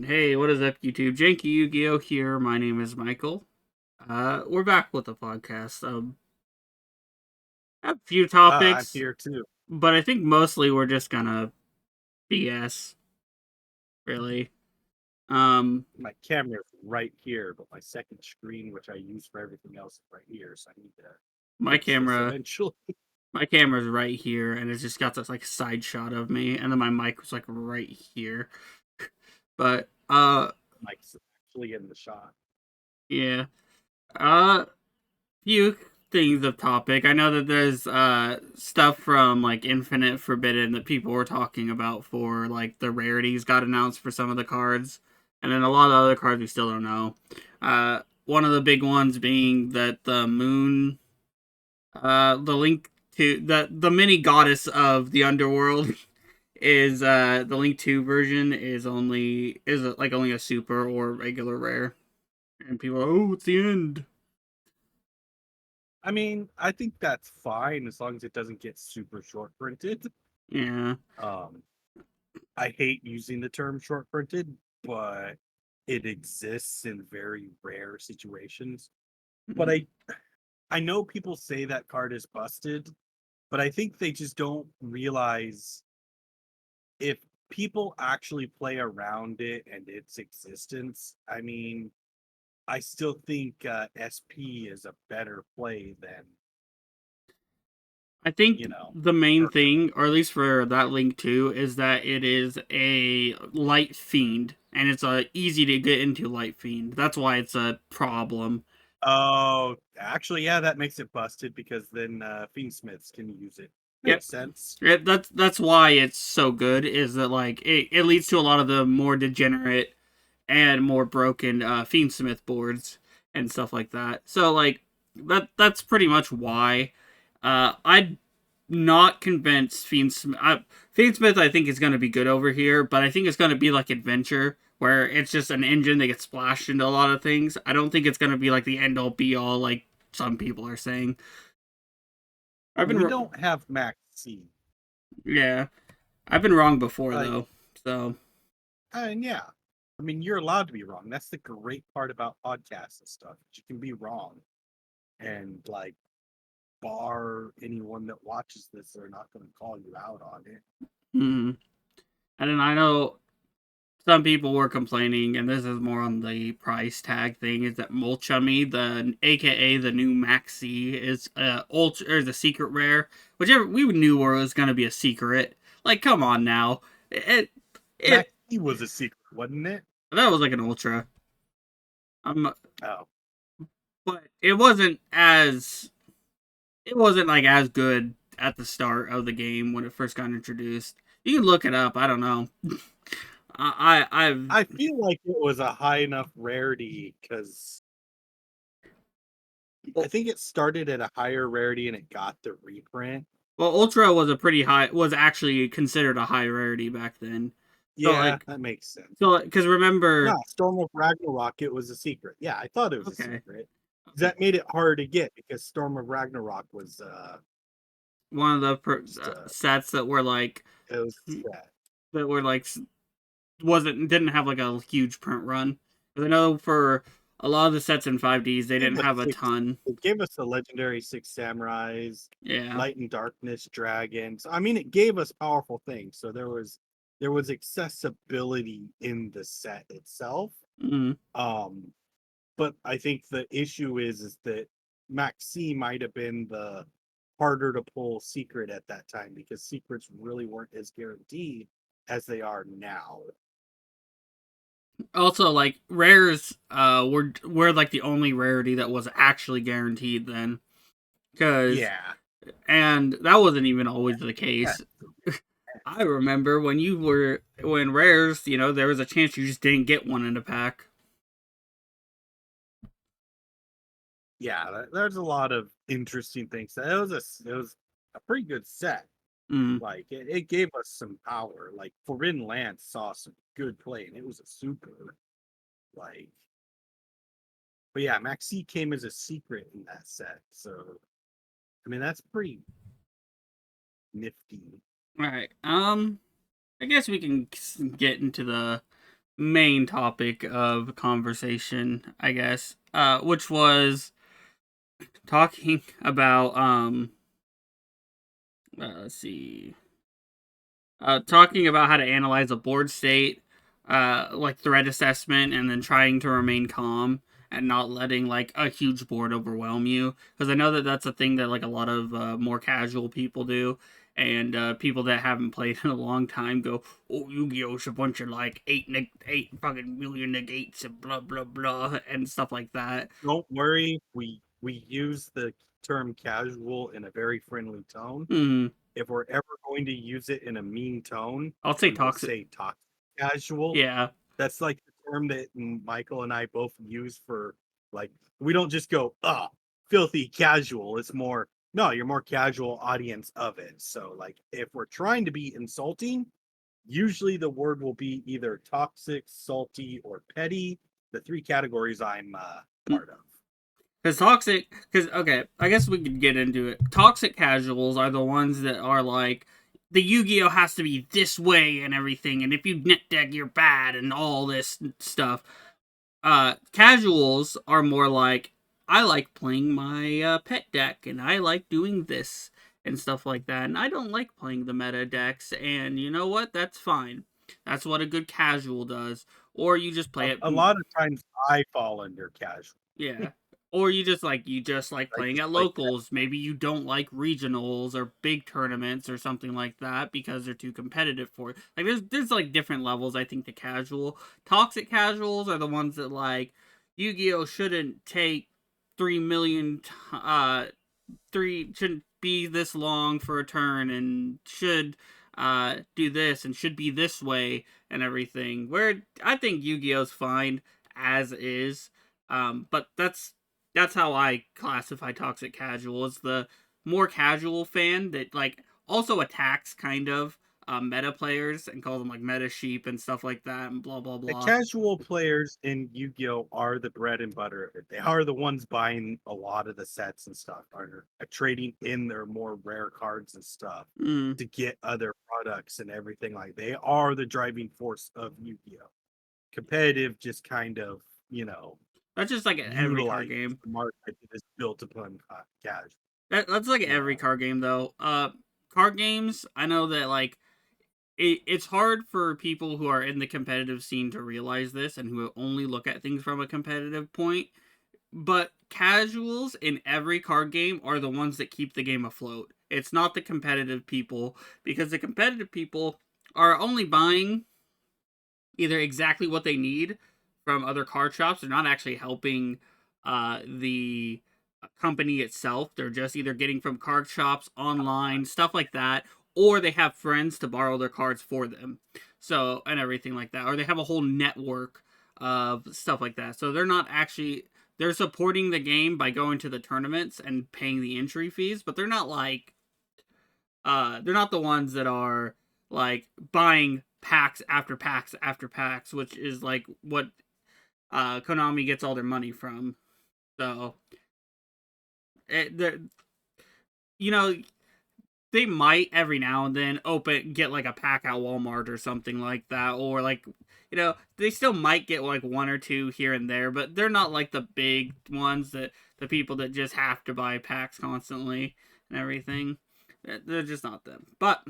Hey, what is up, YouTube? Jankyygo here. My name is Michael. We're back with the podcast. Have a few I'm topics, here too. but I think mostly we're just gonna BS, really. Um, My camera's right here, but my second screen, which I use for everything else, is right here. So I need to my fix this camera, eventually. my camera's right here, and it's just got this like side shot of me, and then my mic was like right here. But Mike's actually in the shot. yeah. Uh, few things of topic. I know that there's stuff from like Infinite Forbidden that people were talking about for like the rarities got announced for some of the cards, and then a lot of other cards we still don't know. One of the big ones being that the moon, the link to the mini goddess of the underworld is the link 2 version is like only a super or regular rare, and people are, oh, it's the end. I mean, I think that's fine as long as it doesn't get super short printed. Yeah. Um, I hate using the term short printed, but it exists in very rare situations. But Mm-hmm. I know people say that card is busted, but I think they just don't realize if people actually play around it and its existence. I mean, I still think SP is a better play than I think you know. the main Or, thing, or at least for that link too, is that it is a light fiend, and it's easy to get into light fiend. That's why it's a problem. oh, actually, yeah, that makes it busted because then Fiendsmiths can use it. Yep, Makes sense. that's why it's so good. Is that like it leads to a lot of the more degenerate and more broken fiendsmith boards and stuff like that. So like that's pretty much why. I'd not convinced Fiendsmith. I think is going to be good over here, but I think it's going to be like Adventure, where it's just an engine that gets splashed into a lot of things. I don't think it's going to be like the end all be all like some people are saying. I've We been don't have Max C. yeah, I've been wrong before Like, though. So and yeah, I mean, you're allowed to be wrong. That's the great part about podcasts and stuff. You can be wrong, and like, bar anyone that watches this, they're not going to call you out on it. and then I know some people were complaining, and this is more on the price tag thing, is that Molchummy, the AKA the new Maxi, is ultra or is a secret rare, whichever we knew where it was gonna be a secret. Like, come on now, it Max C was a secret, wasn't it? that was like an ultra. Um, Oh, but it wasn't like as good at the start of the game when it first got introduced. You can look it up. I don't know. I've I feel like it was a high enough rarity because I think it started at a higher rarity and it got the reprint. Well, Ultra was a pretty high, was actually considered a high rarity back then. So Yeah, like, that makes sense. because No, remember, Storm of Ragnarok, it was a secret. Yeah, I thought it was a okay, secret. okay, That made it hard to get because Storm of Ragnarok was one of the just sets that were like it was sad. that were like wasn't didn't have like a huge print run. Because I know for a lot of the sets in 5Ds they Gave didn't us have a six. ton. It gave us the legendary six samurais, Yeah. light and darkness dragons. I mean, it gave us powerful things. So there was accessibility in the set itself. Mm. Um, but I think the issue is that Maxi might have been the harder to pull secret at that time because secrets really weren't as guaranteed as they are now. Also, like rares, were like the only rarity that was actually guaranteed then. Because Yeah. and that wasn't even always the Yeah. case. I remember when rares, there was a chance you just didn't get one in a pack. Yeah, there's a lot of interesting things. It was a pretty good set. Mm. Like it gave us some power. Like Forbidden Lance saw some good play, and it was a super. Like, but yeah, Maxi came as a secret in that set. So I mean, that's pretty nifty. All right. I guess we can get into the main topic of conversation, I guess, which was talking about let's see, talking about how to analyze a board state, like threat assessment, and then trying to remain calm and not letting like a huge board overwhelm you. Because I know that that's a thing that like a lot of more casual people do, and people that haven't played in a long time go, "Oh, Yu-Gi-Oh's a bunch of like eight fucking million negates and blah blah blah and stuff like that." Don't worry, we use the term casual in a very friendly tone. Hmm. If we're ever going to use it in a mean tone, I'll say we will toxic. say toxic casual. Yeah. That's like the term that Michael and I both use for like we don't just go filthy casual. It's more no, you're more casual audience of it. So like if we're trying to be insulting, usually the word will be either toxic, salty, or petty. The three categories I'm part of. Because okay, I guess we could get into it. Toxic casuals are the ones that are like, the Yu-Gi-Oh has to be this way and everything, and if you net deck, you're bad and all this stuff. Casuals are more like, I like playing my pet deck, and I like doing this and stuff like that, and I don't like playing the meta decks, and you know what? That's fine. That's what a good casual does. Or you just play it. A lot of times I fall under casual. Yeah. Or you just like I playing just at like locals. Maybe you don't like regionals or big tournaments or something like that because they're too competitive for it. Like there's like different levels I think to casual. Toxic casuals are the ones that like Yu-Gi-Oh shouldn't take 3 million three shouldn't be this long for a turn and should do this and should be this way and everything. Where I think Yu-Gi-Oh's fine as is. But that's how I classify toxic casual. It's the more casual fan that like also attacks kind of meta players and calls them like meta sheep and stuff like that and blah blah the blah. casual players in Yu-Gi-Oh are the bread and butter of it. They are the ones buying a lot of the sets and stuff, are trading in their more rare cards and stuff Mm. to get other products and everything. Like they are the driving force of Yu-Gi-Oh. Competitive just kind of, That's just like every card utilize game. the market that is built upon casual. That's like You every know, card game though. Card games, I know that like it's hard for people who are in the competitive scene to realize this and who only look at things from a competitive point. But casuals in every card game are the ones that keep the game afloat. It's not the competitive people because the competitive people are only buying either exactly what they need from other card shops. They're not actually helping the company itself. They're just either getting from card shops, online, stuff like that, or they have friends to borrow their cards for them. So, and everything like that. Or they have a whole network of stuff like that. So they're not actually, they're supporting the game by going to the tournaments and paying the entry fees, but they're not like they're not the ones that are like buying packs after packs after packs, which is like what Konami gets all their money from. So, it, you know, they might every now and then get like a pack at Walmart or something like that, or like they still might get like one or two here and there, but they're not like the big ones that the people that just have to buy packs constantly and everything. They're just not them. But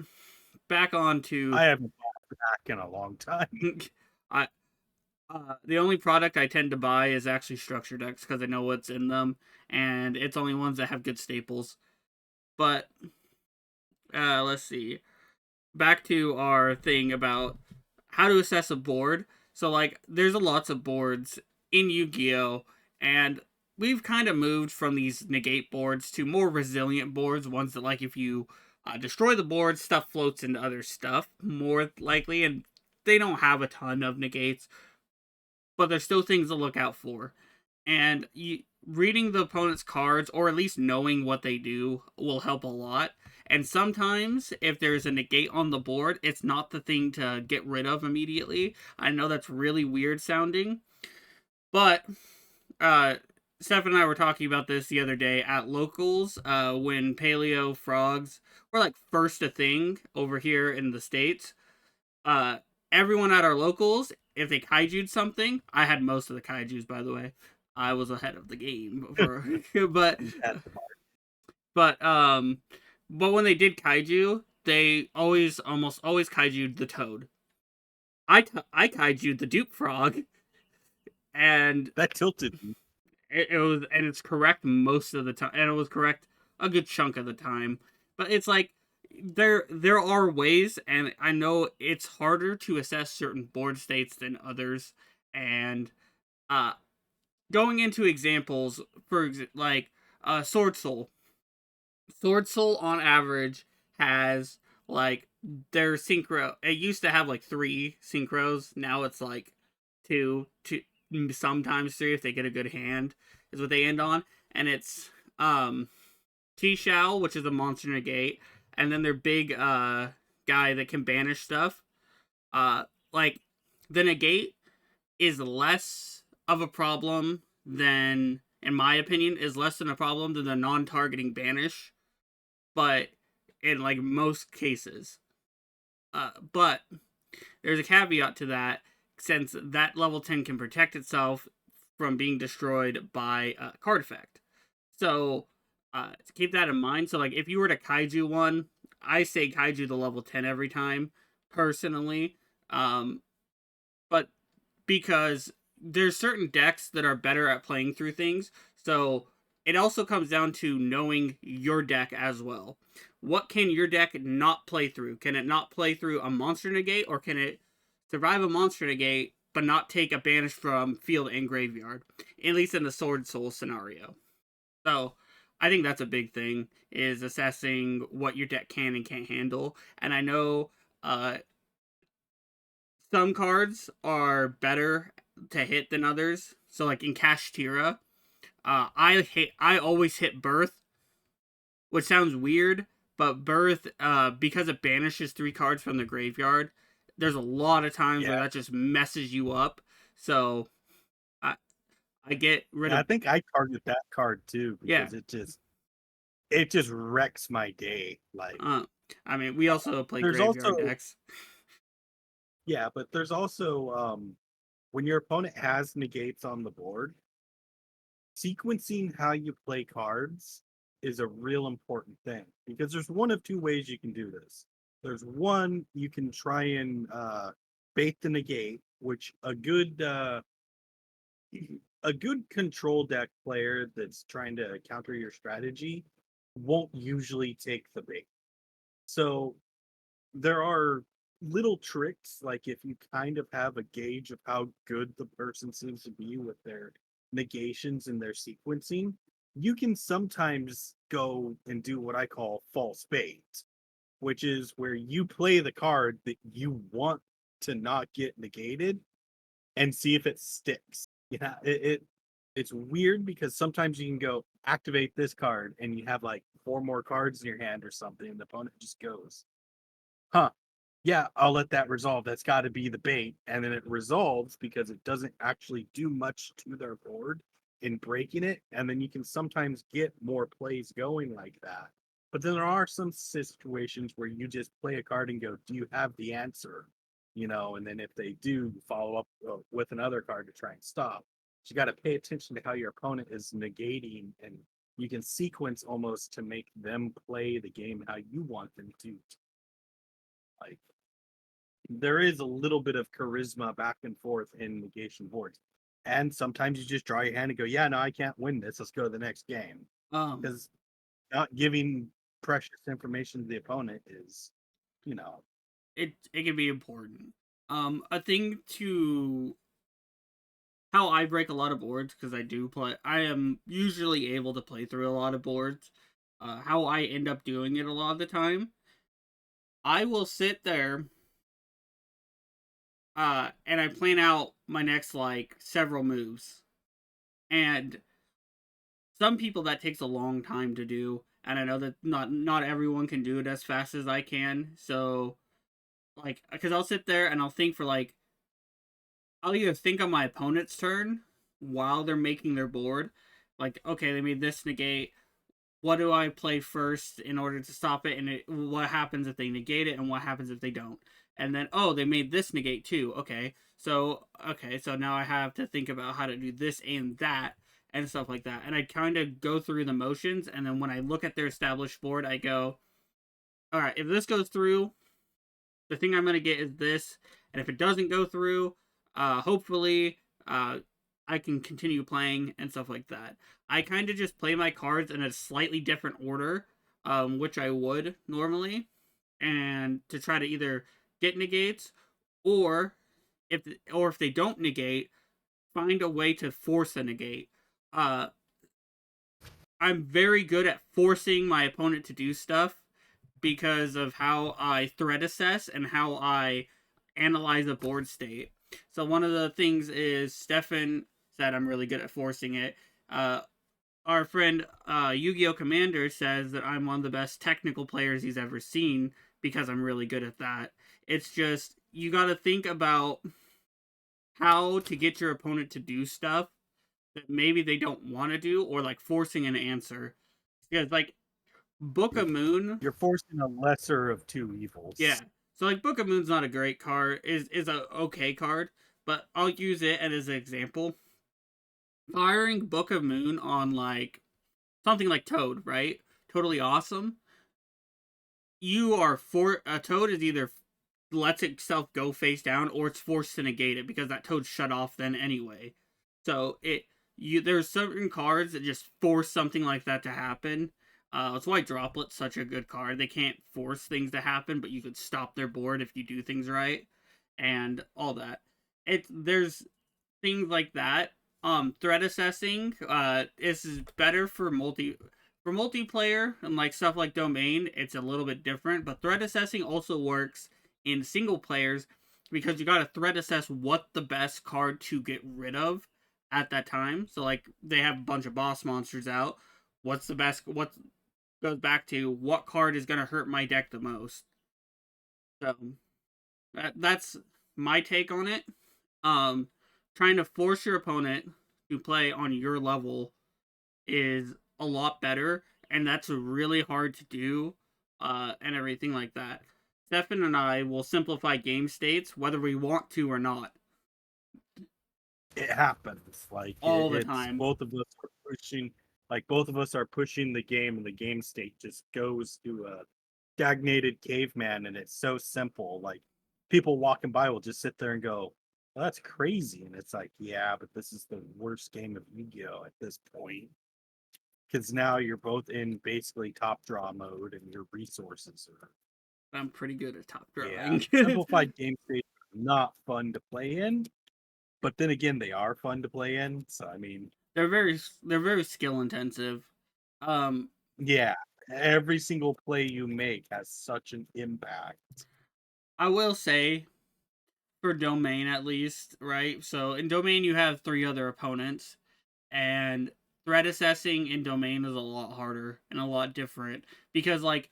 back on to I haven't bought back in a long time. I the only product I tend to buy is actually structure decks because I know what's in them, and it's only ones that have good staples. But let's see. Back to our thing about how to assess a board. So like, there's a lots of boards in Yu-Gi-Oh, and we've kind of moved from these negate boards to more resilient boards, ones that like if you destroy the board, stuff floats into other stuff more likely, and they don't have a ton of negates, but there's still things to look out for. And reading the opponent's cards, or at least knowing what they do, will help a lot. And sometimes, if there's a negate on the board, it's not the thing to get rid of immediately. I know that's really weird sounding, but uh, Steph and I were talking about this the other day at locals when paleo frogs were like first a thing over here in the States. everyone at our locals, if they kaiju'd something, I had most of the kaiju's, by the way. I was ahead of the game for, but That's but um, but when they did kaiju, they almost always kaiju'd the toad. I kaiju'd the dupe frog, and that tilted me. it was, and it's correct most of the time, and it was correct a good chunk of the time. But it's like there are ways, and I know it's harder to assess certain board states than others, and uh going into examples for like sword soul. Sword soul on average has like their synchro. It used to have like three synchros. Now it's like two, sometimes three if they get a good hand is what they end on. And it's um T Shao, which is a monster negate, and then their big guy that can banish stuff. Like the negate is less of a problem than, in my opinion, is less than a problem than the non-targeting banish, but in like most cases. But there's a caveat to that, since that level 10 can protect itself from being destroyed by a card effect. So keep that in mind. So like if you were to kaiju one, I say kaiju the level 10 every time, personally. Um, but because there's certain decks that are better at playing through things. So it also comes down to knowing your deck as well. What can your deck not play through? Can it not play through a monster negate, or can it survive a monster negate but not take a banish from field and graveyard? At least in the Sword Soul scenario. So I think that's a big thing, is assessing what your deck can and can't handle. And I know some cards are better to hit than others. So like in Kashtira, I always hit Birth, which sounds weird, but Birth, because it banishes three cards from the graveyard, there's a lot of times where Yeah. that just messes you up. So I I get rid Yeah, I of, think I target that card too yeah. because it just wrecks my day. Like Uh, I mean, we also play there's graveyard also decks. yeah, but there's also when your opponent has negates on the board, sequencing how you play cards is a real important thing because there's one of two ways you can do this. There's one, you can try and bait the negate, which a good control deck player that's trying to counter your strategy won't usually take the bait. So there are little tricks, like if you kind of have a gauge of how good the person seems to be with their negations and their sequencing, you can sometimes go and do what I call false bait, which is where you play the card that you want to not get negated and see if it sticks. Yeah, it's weird because sometimes you can go activate this card and you have like four more cards in your hand or something, and the opponent just goes, huh, yeah, I'll let that resolve. That's got to be the bait. And then it resolves because it doesn't actually do much to their board in breaking it. And then you can sometimes get more plays going like that. But then there are some situations where you just play a card and go, do you have the answer? And then if they do, follow up with another card to try and stop. So you got to pay attention to how your opponent is negating, and you can sequence almost to make them play the game how you want them to. Like there is a little bit of charisma back and forth in negation boards. And sometimes you just draw your hand and go, yeah, no, I can't win this. Let's go to the next game. Um, Because not giving precious information to the opponent is, you know, it can be important. A thing to how I break a lot of boards, because I do play. I am usually able to play through a lot of boards. How I end up doing it a lot of the time, I will sit there, and I plan out my next like several moves, and some people that takes a long time to do, and I know that not everyone can do it as fast as I can. So like, because I'll sit there and I'll think for like, I'll either think on my opponent's turn while they're making their board, like, okay, they made this negate. What do I play first in order to stop it? And what happens if they negate it, and what happens if they don't? and then oh, they made this negate too. So now I have to think about how to do this and that and stuff like that. And I kind of go through the motions, and then when I look at their established board, I go, all right, if this goes through, the thing I'm gonna get is this, and if it doesn't go through, hopefully, I can continue playing and stuff like that. I kind of just play my cards in a slightly different order, which I would normally, and to try to either get negates, or if they don't negate, find a way to force a negate. Uh, I'm very good at forcing my opponent to do stuff because of how I threat assess and how I analyze a board state. So one of the things is Stefan said I'm really good at forcing it. Uh, our friend Yu-Gi-Oh! Commander says that I'm one of the best technical players he's ever seen because I'm really good at that. It's just you got to think about how to get your opponent to do stuff that maybe they don't want to do, or like forcing an answer. Because like Book You're, of Moon, you're forcing a lesser of two yeah. evils. So like Book of Moon's not a great card, is a okay card, but I'll use it as an example. Firing Book of Moon on like something like Toad, right? Totally awesome. You are for a Toad is either lets itself go face down or it's forced to negate it because that Toad's shut off then anyway. So there's certain cards that just force something like that to happen. That's why Droplet's such a good card. They can't force things to happen, but you could stop their board if you do things right, and all that. There's things like that. Threat assessing is better for multiplayer and like stuff like Domain. It's a little bit different, but threat assessing also works in single players because you got to threat assess what the best card to get rid of at that time. So like they have a bunch of boss monsters out. What's the best? What goes back to what card is going to hurt my deck the most? So that's my take on it. Um, Trying to force your opponent to play on your level is a lot better, and that's really hard to do, and everything like that. Stefan and I will simplify game states whether we want to or not, It happens. all the It's time. both of us are pushing. Like both of us are pushing the game, and the game state just goes to a stagnated caveman, and it's so simple. Like people walking by will just sit there and go, well, "That's crazy," and it's like, yeah, but this is the worst game of Yu-Gi-Oh at this point because now you're both in basically top draw mode, and your resources are I'm pretty good at top yeah. drawing. Simplified game states are not fun to play in, but then again, they are fun to play in. So I mean, they're very skill intensive. Um, yeah, every single play you make has such an impact. I will say for Domain at least, right? So in Domain you have three other opponents, and threat assessing in Domain is a lot harder and a lot different because like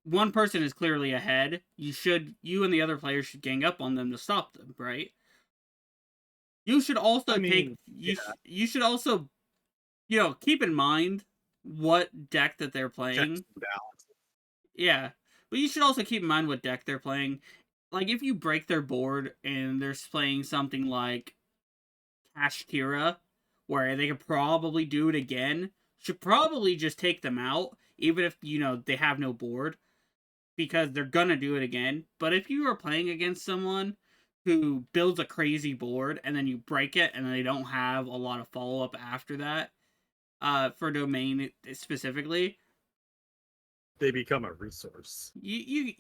one person is clearly ahead. You and the other players should gang up on them to stop them, right? You should I also take mean, yeah, you should also keep in mind what deck that they're checks playing. and balances. Yeah, but you should also keep in mind what deck they're playing. Like if you break their board and they're playing something like Kashkira, where they could probably do it again, should probably just take them out, even if they have no board, because they're gonna do it again. But if you are playing against someone who builds a crazy board and then you break it and they don't have a lot of follow up after that, for Domain specifically, They become a resource. you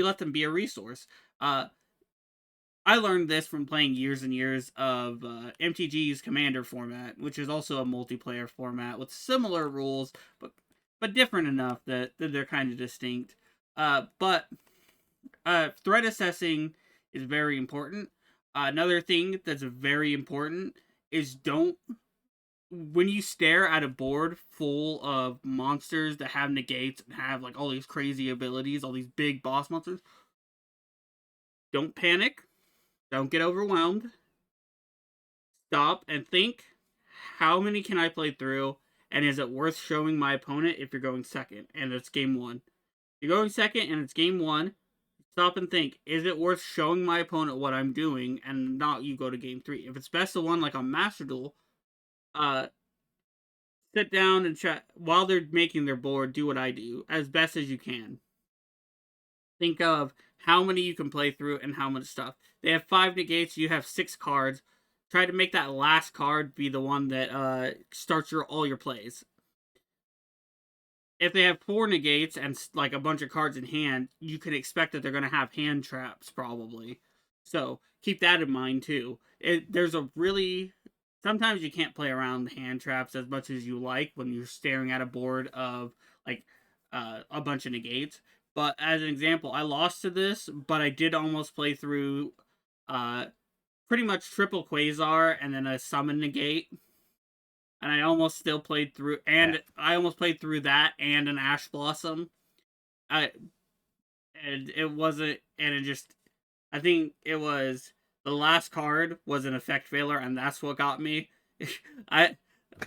let them be a resource. Uh, I learned this from playing years and years of MTG's Commander format, which is also a multiplayer format with similar rules, but different enough that they're kind of distinct. But threat assessing is very important. Another thing that's very important is don't when you stare at a board full of monsters that have negates and have like all these crazy abilities, all these big boss monsters, don't panic, don't get overwhelmed. Stop and think, how many can I play through, and is it worth showing my opponent if you're going second and it's game one? If you're going second and it's game one, stop and think, is it worth showing my opponent what I'm doing and not you go to game 3? If it's best of 1 like on Master Duel, uh sit down and chat while they're making their board, do what I do as best as you can. Think of how many you can play through and how much stuff. They have 5 negates, you have 6 cards. Try to make that last card be the one that starts all your plays. If they have 4 negates and like a bunch of cards in hand, you can expect that they're going to have hand traps probably. So keep that in mind too. There's a really sometimes you can't play around hand traps as much as you like when you're staring at a board of like a bunch of negates. But as an example, I lost to this, but I did almost play through uh, pretty much triple Quasar and then a summon negate, and I almost still played through, Yeah. and I almost played through that and an Ash Blossom. I and it wasn't, and it just, I think it was the last card was an effect failure, and that's what got me. I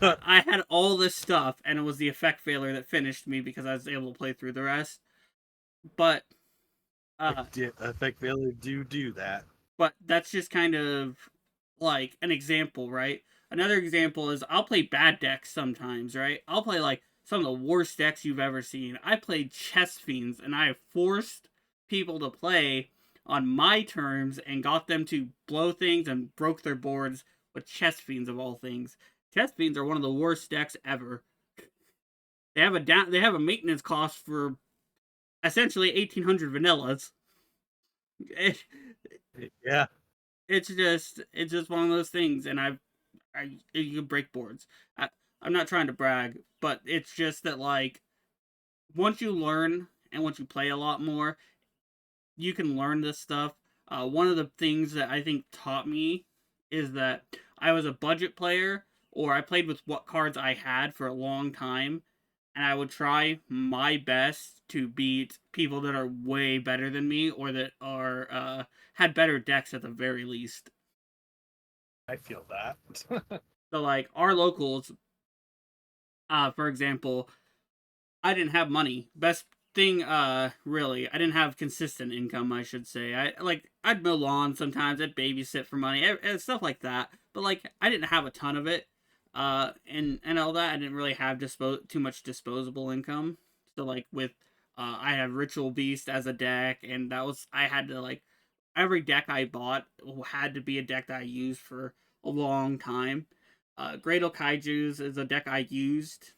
I had all this stuff, and it was the effect failure that finished me because I was able to play through the rest. But uh, Effect failure do that. but that's just kind of like an example, right? Another example is I'll play bad decks sometimes, right? I'll play like some of the worst decks you've ever seen. I played Chess Fiends and I have forced people to play on my terms and got them to blow things and broke their boards with Chess Fiends of all things. Chess Fiends are one of the worst decks ever. They have a maintenance cost for essentially 1800 vanillas. Yeah. It's just one of those things, and you can break boards. I'm not trying to brag, but it's just that like once you learn and once you play a lot more, you can learn this stuff. One of the things that I think taught me is that I was a budget player, or I played with what cards I had for a long time, and I would try my best to beat people that are way better than me or that are had better decks at the very least. I feel that. So like our locals, for example, I didn't have money. Best thing, really, I didn't have consistent income. I should say. I'd mow lawns sometimes. I'd babysit for money and stuff like that. But like I didn't have a ton of it, and all that. I didn't really have too much disposable income. So like with, I have Ritual Beast as a deck, and that was I had to like every deck I bought had to be a deck that I used for a long time. Great Kaiju's is a deck I used,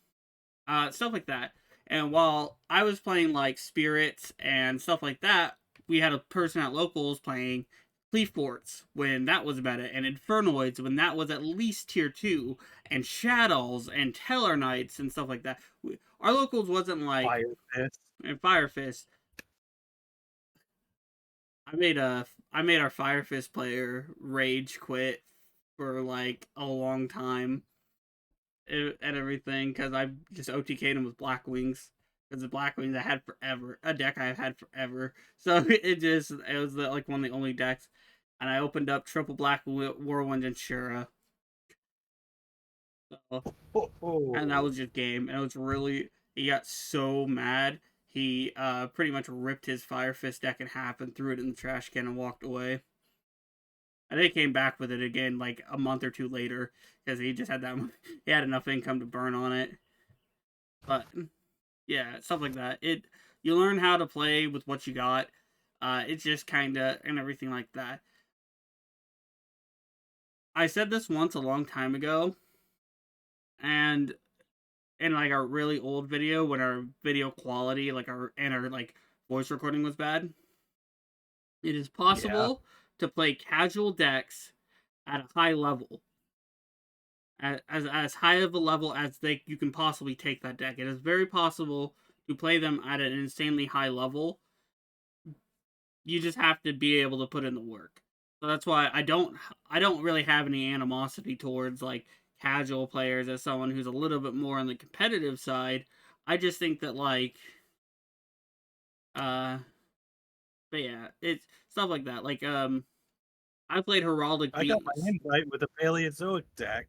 stuff like that. And while I was playing like Spirits and stuff like that, we had a person at locals playing Forts when that was meta, and Infernoids when that was at least tier 2, and Shadows and Teller Knights and stuff like that. Our locals wasn't like, Fire Fist. and Fire Fist. I made our Fire Fist player rage quit for like a long time and everything because I just OTK'd him with Black Wings. Because the Black Wings I had forever, a deck I've had forever. So it was like one of the only decks, and I opened up triple Black Whirlwind and Shura. So, and that Oh, was just game, and it was really he got so mad he pretty much ripped his Fire Fist deck in half and threw it in the trash can and walked away. And they came back with it again like a month or two later because he just had that he had enough income to burn on it. But yeah, stuff like that. You learn how to play with what you got. It's just kind of and everything like that. I said this once a long time ago, and in like our really old video when our video quality, like our like voice recording was bad. It is yeah. possible to play casual decks at a high level, as high of a level as you can possibly take that deck. It is very possible to play them at an insanely high level. You just have to be able to put in the work. So that's why I don't really have any animosity towards like casual players as someone who's a little bit more on the competitive side. I just think that like uh but yeah, it's stuff like that. Like I played Heraldic I got my Beast. invite with a Paleozoic deck.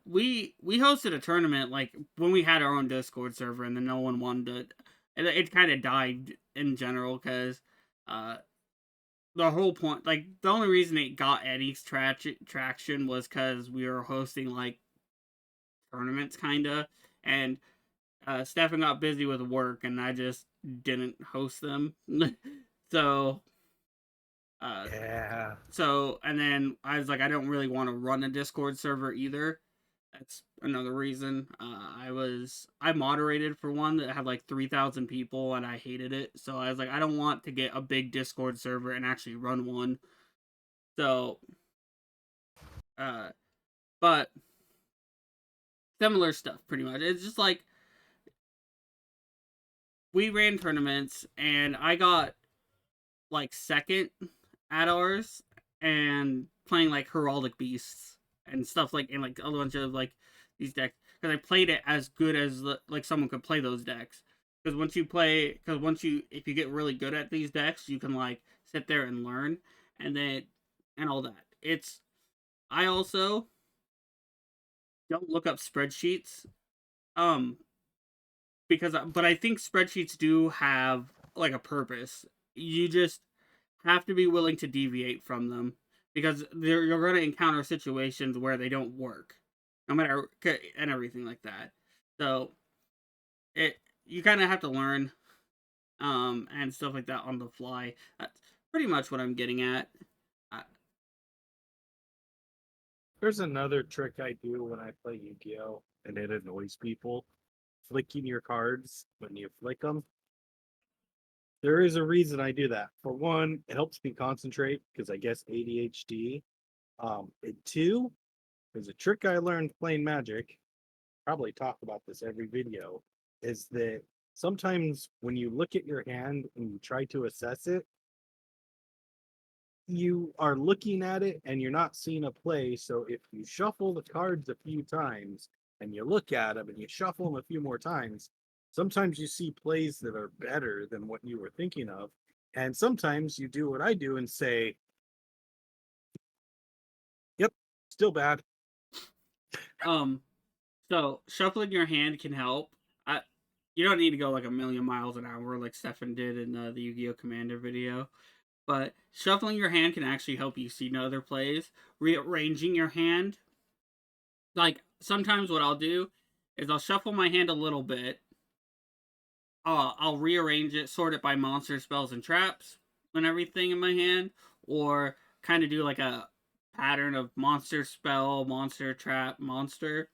We hosted a tournament like when we had our own Discord server, and then no one wanted to. It kind of died in general because Uh, the whole point, like the only reason it got any traction was because we were hosting like tournaments, kinda, and Stefan got busy with work, and I just didn't host them. so, uh, Yeah. and then I was like, I don't really want to run a Discord server either. That's another reason. I moderated for one that had like 3,000 people, and I hated it. So I was like, I don't want to get a big Discord server and actually run one. So, uh, but similar stuff, pretty much. It's just like we ran tournaments, and I got like second at ours, and playing like heraldic beasts and stuff, like, and like a bunch of like these decks, because I played it as good as like someone could play those decks. Because once you if you get really good at these decks, you can like sit there and learn, and then and all that. It's I also don't look up spreadsheets, um because but I think spreadsheets do have like a purpose. You just have to be willing to deviate from them, because you're going to encounter situations where they don't work, no matter, and everything like that. So it you kind of have to learn, and stuff like that on the fly. That's pretty much what I'm getting at. Uh, There's another trick I do when I play Yu-Gi-Oh! And it annoys people. Flicking your cards when you flick them. There is a reason I do that. For one, it helps me concentrate because I guess ADHD. And two, there's a trick I learned playing Magic. Probably talk about this every video. Is that sometimes when you look at your hand and you try to assess it, you are looking at it and you're not seeing a play. So if you shuffle the cards a few times and you look at them and you shuffle them a few more times, sometimes you see plays that are better than what you were thinking of. And sometimes you do what I do and say, yep, still bad. um, so shuffling your hand can help. I You don't need to go like a million miles an hour like Stefan did in the Yu-Gi-Oh! Commander video. But shuffling your hand can actually help you see other plays. Rearranging your hand, like sometimes what I'll do is I'll shuffle my hand a little bit. I'll rearrange it, sort it by monster, spells, and traps, and everything in my hand, or kind of do like a pattern of monster, spell, monster, trap, monster,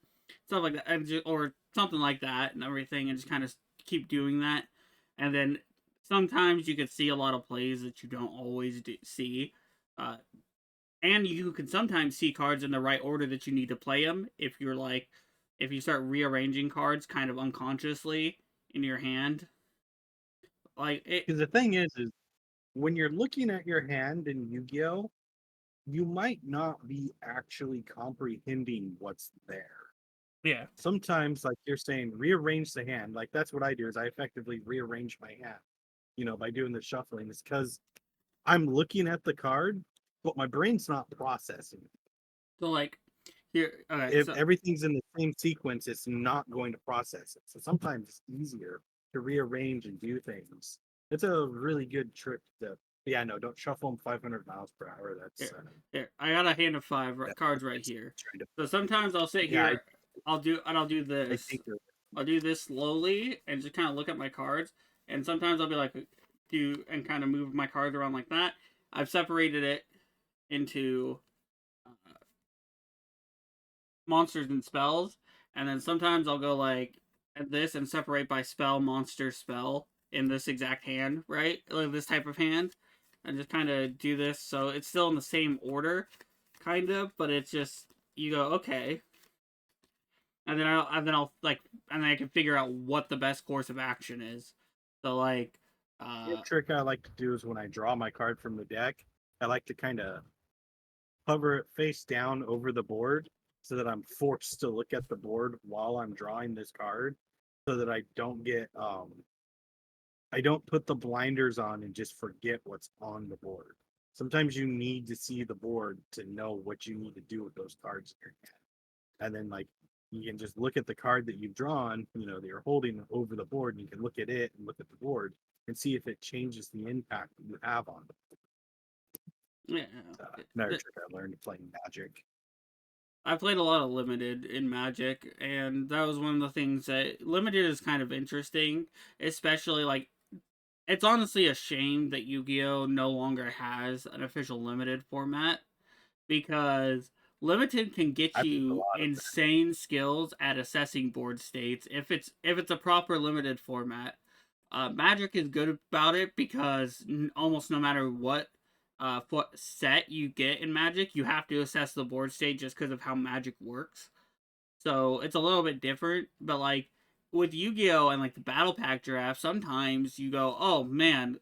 stuff like that, or something like that, and everything, and just kind of keep doing that. And then sometimes you can see a lot of plays that you don't always see. Uh, and you can sometimes see cards in the right order that you need to play them, if you start rearranging cards kind of unconsciously in your hand, like it. Because the thing is when you're looking at your hand in Yu-Gi-Oh, you might not be actually comprehending what's there. Yeah. Sometimes, like you're saying, rearrange the hand. Like that's what I do is I effectively rearrange my hand, by doing the shuffling. It's because I'm looking at the card, but my brain's not processing. So like here, okay, If so everything's in the same sequence, it's not going to process it. So sometimes it's easier to rearrange and do things. It's a really good trick to, yeah, no, don't shuffle them 500 miles per hour. That's, here, I got a hand of five that, cards right that's here. trying to, So sometimes I'll sit yeah, here, I'll do I this, think they're, I'll do this slowly and just kind of look at my cards, and sometimes I'll be like do and kind of move my cards around like that. I've separated it into monsters and spells, and then sometimes I'll go like this and separate by spell, monster, spell in this exact hand, right? Like this type of hand, and just kind of do this, so it's still in the same order, kind of, but it's just you go okay, and then I can figure out what the best course of action is. So like, the uh, trick I like to do is when I draw my card from the deck, I like to kind of hover it face down over the board so that I'm forced to look at the board while I'm drawing this card so that I don't put the blinders on and just forget what's on the board. Sometimes you need to see the board to know what you need to do with those cards in your hand. And then like you can just look at the card that you've drawn, that you're holding over the board, and you can look at it and look at the board. and see if it changes the impact that you have on them. Yeah. Another trick I learned playing Magic. I played a lot of limited in Magic, and that was one of the things that limited is kind of interesting, especially like it's honestly a shame that Yu-Gi-Oh no longer has an official limited format because limited can I get played a you lot of Magic. insane skills at assessing board states if it's a proper limited format. Magic is good about it because almost no matter what set you get in Magic, you have to assess the board state just because of how Magic works. So it's a little bit different, but like with Yu-Gi-Oh and like the Battle Pack draft, sometimes you go, "Oh man,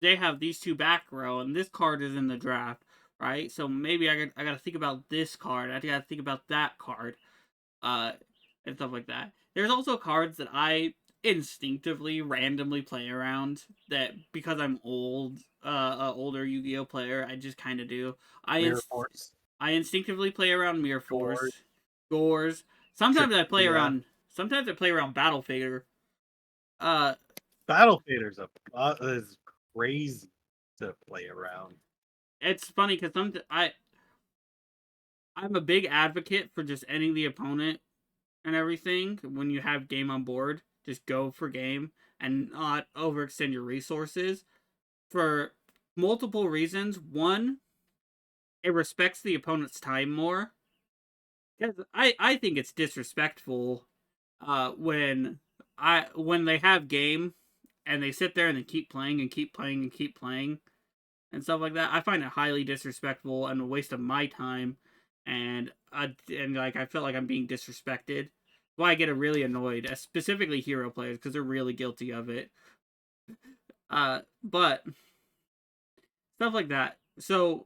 they have these two back row and this card is in the draft, right? So maybe I got to think about this card. I got to think about that card." Uh and stuff like that. There's also cards that I instinctively randomly play around that because I'm old, older Yu-Gi-Oh player, I just kind of do. I Mirror inst- Force, I instinctively play around Mirror Gore, Force, Gores. Sometimes I play Tripia. around. Sometimes I play around Battle Figure. Uh, Battle Fader's is crazy to play around. it's funny because I'm a big advocate for just ending the opponent and everything when you have game on board. Just go for game and not overextend your resources for multiple reasons. One, it respects the opponent's time more. Because I think it's disrespectful when they have game and they sit there and they keep playing and keep playing and keep playing and stuff like that. I find it highly disrespectful and a waste of my time, and like I feel like I'm being disrespected. Why I get really annoyed, specifically hero players, because they're really guilty of it. But stuff like that. So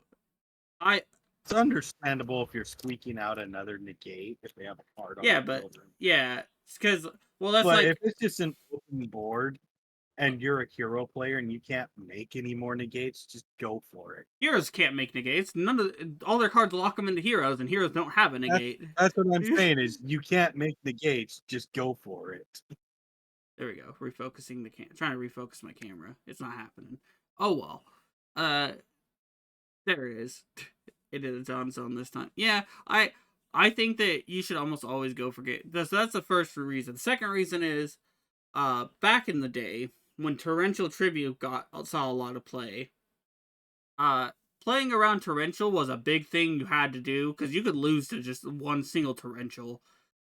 I It's understandable if you're squeaking out another negate if they have a card on yeah, the but field. yeah, because well that's But if like it's just an open board and you're a hero player and you can't make any more negates, just go for it. heroes can't make negates. None of all their cards lock them into heroes, and heroes don't have a That's negate. that's what I'm saying is you can't make negates, just go for it. There we go. Refocusing the trying to refocus my camera. It's not happening. Oh well. Uh, there it is. It is on its own this time. Yeah, I think that you should almost always go for get. So that's the first reason. The second reason is, back in the day when torrential tribute saw a lot of play. Uh, Playing around torrential was a big thing you had to do because you could lose to just one single torrential.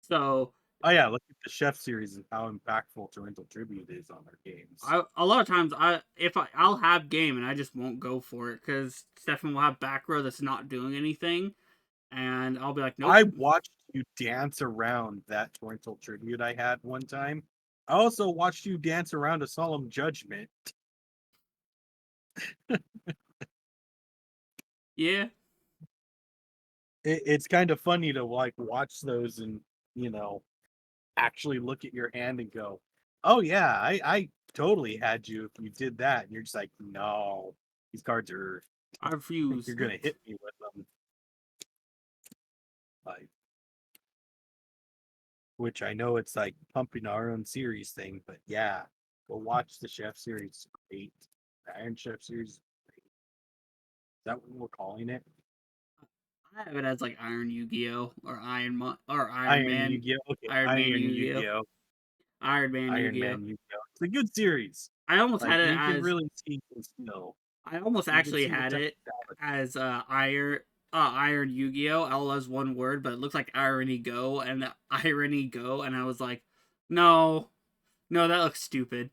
So Oh yeah, look at the Chef series and how impactful Torrential Tribute is on their games. a lot of times I'll have game and I just won't go for it because Stefan will have back row that's not doing anything, and I'll be like, nope. I watched you dance around that Torrential Tribute I had one time. I also watched you dance around a Solemn Judgment. Yeah, It's kind of funny to like watch those and you know actually look at your hand and go, "Oh yeah, I totally had you if you did that." And you're just like, "No, these cards are I refuse. you're gonna hit me with them." Like, which I know it's like pumping our own series thing, but yeah, go watch the Chef series. It's great. The Iron Chef series. Is great. Is that what we're calling it? I have it as like Iron Yu-Gi-Oh or or Iron Iron Man, Yu-Gi-Oh. Okay, Iron Man Iron Yu-Gi-Oh, Yu-Gi-Oh. Iron Man Iron Yu-Gi-Oh. Man Yu-Gi-Oh. It's a good series. I almost Like had it you can as really see the skill. I almost You can actually see the had it technicality. as Iron Yu-Gi-Oh all as one word, but it looks like Irony Go and Irony Go, and I was like, no, no, that looks stupid.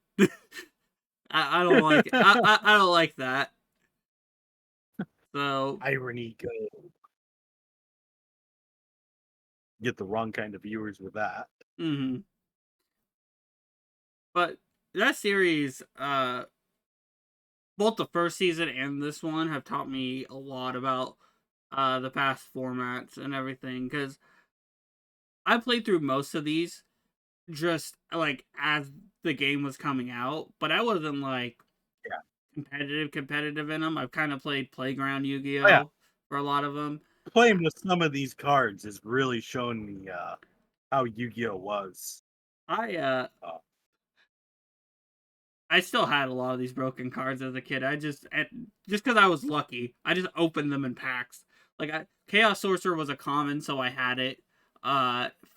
I don't like it. I don't like that. So, Irony go. Get the wrong kind of viewers with that. mm-hmm. But that series, both the first season and this one have taught me a lot about the past formats and everything because I played through most of these just like as the game was coming out, but I wasn't like Yeah. competitive in them. I've kind of played Playground Oh yeah. Yu-Gi-Oh for a lot of them. Playing with some of these cards has really shown me how Yu-Gi-Oh was. I Uh, I still had a lot of these broken cards as a kid. Just because I was lucky, I just opened them in packs. Chaos Sorcerer was a common, so I had it.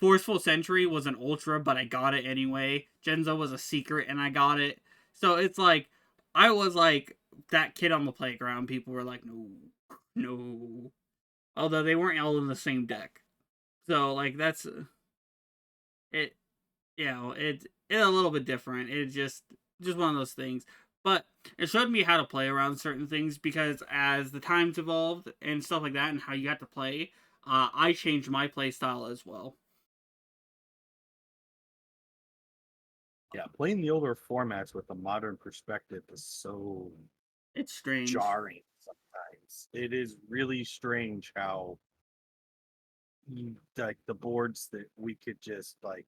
Forceful Sentry was an ultra, but I got it anyway. Genzo was a secret, and I got it. So it's like I was like that kid on the playground. People were like, no, no. Although they weren't all in the same deck, so like that's it. It's a little bit different. It's just one of those things. But it showed me how to play around certain things because as the times evolved and stuff like that, and how you got to play, I changed my play style as well. Yeah, playing the older formats with a modern perspective is so It's strange. jarring sometimes. It is really strange how like the boards that we could just like